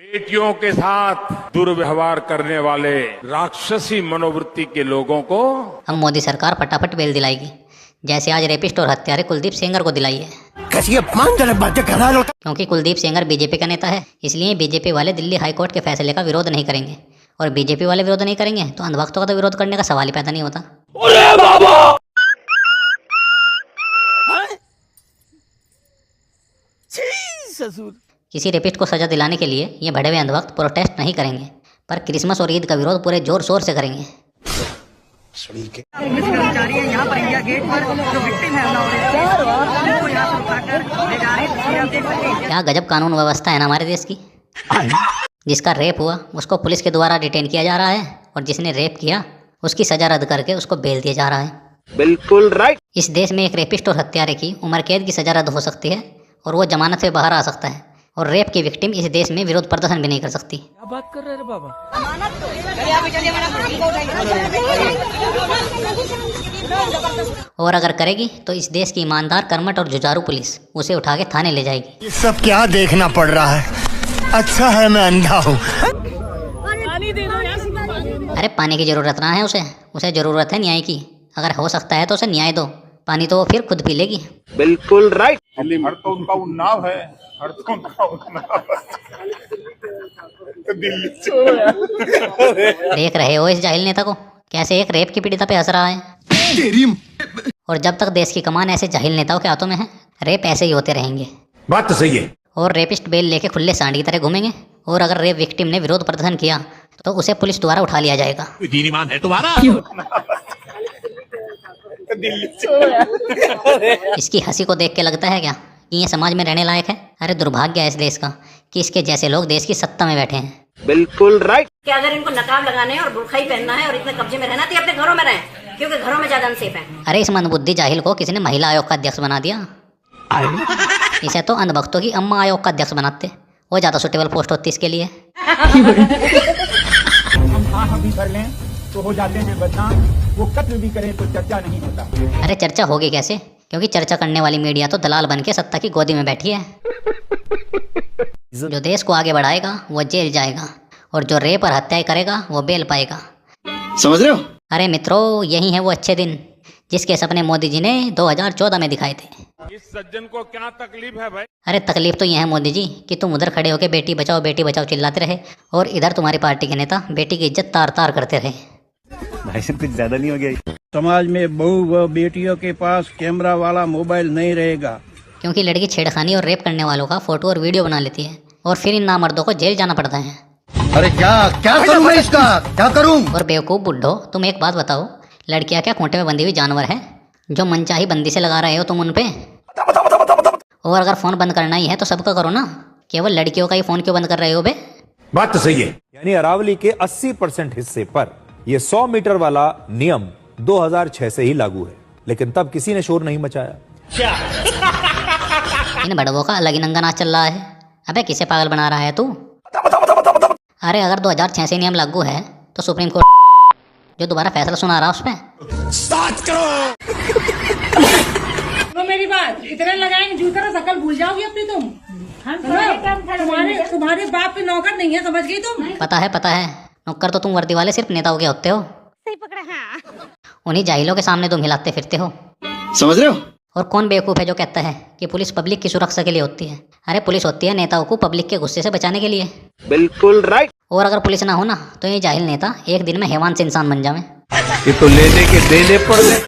बेटियों के साथ दुर्व्यवहार करने वाले राक्षसी मनोवृत्ति के लोगों को हम मोदी सरकार फटाफट बेल दिलाएगी, जैसे आज रेपिस्ट और हत्यारे कुलदीप सेंगर को दिलाई है। कैसी अपमानजनक बातें कर रहा है। क्योंकि कुलदीप सेंगर बीजेपी का नेता है, इसलिए बीजेपी वाले दिल्ली हाईकोर्ट के फैसले का विरोध नहीं करेंगे, और बीजेपी वाले विरोध नहीं करेंगे तो अंधभक्तों का तो विरोध करने का सवाल ही पैदा नहीं होता। अरे बाबा! ससुर। किसी रेपिस्ट को सजा दिलाने के लिए ये भड़े हुए अंधभक्त प्रोटेस्ट नहीं करेंगे, पर क्रिसमस और ईद का विरोध पूरे जोर शोर से करेंगे। यहाँ पर इंडिया गेट पर जो विक्टिम है उनको यहाँ पर उठाकर ले जा रहे हैं। क्या गजब कानून व्यवस्था है ना हमारे देश की। जिसका रेप हुआ उसको पुलिस के द्वारा डिटेन किया जा रहा है, और जिसने रेप किया उसकी सजा रद्द करके उसको बेल दिया जा रहा है। बिल्कुल राइट। इस देश में एक रेपिस्ट और हत्यारे की उम्र कैद की सजा रद्द हो सकती है, और वो जमानत से बाहर आ सकता है, और रेप की विक्टिम इस देश में विरोध प्रदर्शन भी नहीं कर सकती। क्या बात कर रहे हैं बाबा? और अगर करेगी तो इस देश की ईमानदार, कर्मठ और जुझारू पुलिस उसे उठा के थाने ले जाएगी। ये सब क्या देखना पड़ रहा है? अच्छा है मैं अंधा हूँ। अरे पानी की जरूरत ना है उसे जरूरत है न्याय की। अगर हो सकता है तो उसे न्याय दो, पानी तो वो फिर खुद पी लेगी। बिल्कुल राइट। हर तो उनका उन्नाव है, हर तो उनका उन्नाव है। दिल्ली से देख रहे हो इस जाहिल नेता को, कैसे एक रेप की पीड़िता पे हंस रहा है। और जब तक देश की कमान ऐसे जाहिल नेताओं के हाथों में है, रेप ऐसे ही होते रहेंगे। बात तो सही है। और रेपिस्ट बेल लेके खुले सांड की तरह घूमेंगे, और अगर रेप विक्टिम ने विरोध प्रदर्शन किया तो उसे पुलिस द्वारा उठा लिया जाएगा। दीनीमान है तुम्हारा। इसकी हंसी को देख के लगता है क्या कि ये समाज में रहने लायक है? अरे दुर्भाग्य है इस देश का कि इसके जैसे लोग देश की सत्ता में बैठे हैं। बिल्कुल राइट। कि अगर इनको नकाब लगाने हैं और बुर्खा ही पहनना है और इतने कब्जे में रहना तो ये अपने घरों में रहें, क्योंकि घरों में ज्यादा अनसेफ है। अरे इस मंदबुद्धि जाहिल को किसी ने महिला आयोग का अध्यक्ष बना दिया। इसे तो अंधभक्तों की अम्मा आयोग का अध्यक्ष बनाते, वो ज्यादा सुटेबल पोस्ट होती इसके लिए। हम भी कर लें तो हो जाते हैं बदनाम, वो कत्ल भी करें तो चर्चा नहीं होता। अरे चर्चा होगी कैसे, क्योंकि चर्चा करने वाली मीडिया तो दलाल बन के सत्ता की गोदी में बैठी है। जो देश को आगे बढ़ाएगा वो जेल जाएगा, और जो रेप और हत्या करेगा वो बेल पाएगा। समझ रहे हो? अरे मित्रों, यही है वो अच्छे दिन जिसके सपने मोदी जी ने 2014 में दिखाए थे। इस सज्जन को क्या तकलीफ है भाई? अरे तकलीफ तो यह है मोदी जी कि तुम उधर खड़े होकर बेटी बचाओ चिल्लाते रहे, और इधर तुम्हारी पार्टी के नेता बेटी की इज्जत तार तार करते रहे। भाई साहब कुछ ज्यादा नहीं हो गया? समाज में बहू व बेटियों के पास कैमरा वाला मोबाइल नहीं रहेगा, क्योंकि लड़की छेड़खानी और रेप करने वालों का फोटो और वीडियो बना लेती है, और फिर इन नामर्दों को जेल जाना पड़ता है। अरे क्या करूं मैं इसका? क्या करूं? और बेवकूफ़ बुड्ढो, तुम एक बात बताओ, लड़कियां क्या खूंटे में बंधी हुई जानवर है जो मनचाही बंदी से लगा रहे हो तुम उन पे? और अगर फोन बंद करना ही है तो सबका करो ना, केवल लड़कियों का ही फोन क्यों बंद कर रहे हो बे? बात तो सही है। यानी अरावली के 80% हिस्से पर यह 100 मीटर वाला नियम 2006 से ही लागू है, लेकिन तब किसी ने शोर नहीं मचाया। इन बड़वों का अलग ही नंगा नाच चल रहा है। अबे किसे पागल बना रहा है तू? अरे अगर 2006 से नियम लागू है तो सुप्रीम कोर्ट जो दोबारा फैसला सुना रहा उस पे मेरी बात इतना लगाएंगे जूता ना शकल भूल जाओगी अपनी तुम। तुम्हारे बाप पे नौकर नहीं है, समझ गई तुम? पता है नौकर तो तुम वर्दी वाले सिर्फ नेताओं के होते हो। सही पकड़ा। हाँ। उन्हीं जाहिलों के सामने तुम हिलाते फिरते हो। समझ रहे हो? और कौन बेवकूफ़ है जो कहता है कि पुलिस पब्लिक की सुरक्षा के लिए होती है? अरे पुलिस होती है नेताओं को पब्लिक के गुस्से से बचाने के लिए। बिल्कुल राइट। और अगर पुलिस ना हो ना तो ये जाहिल नेता एक दिन में हैवान से इंसान बन जावे। ये तो लेने के देने पड़ गए।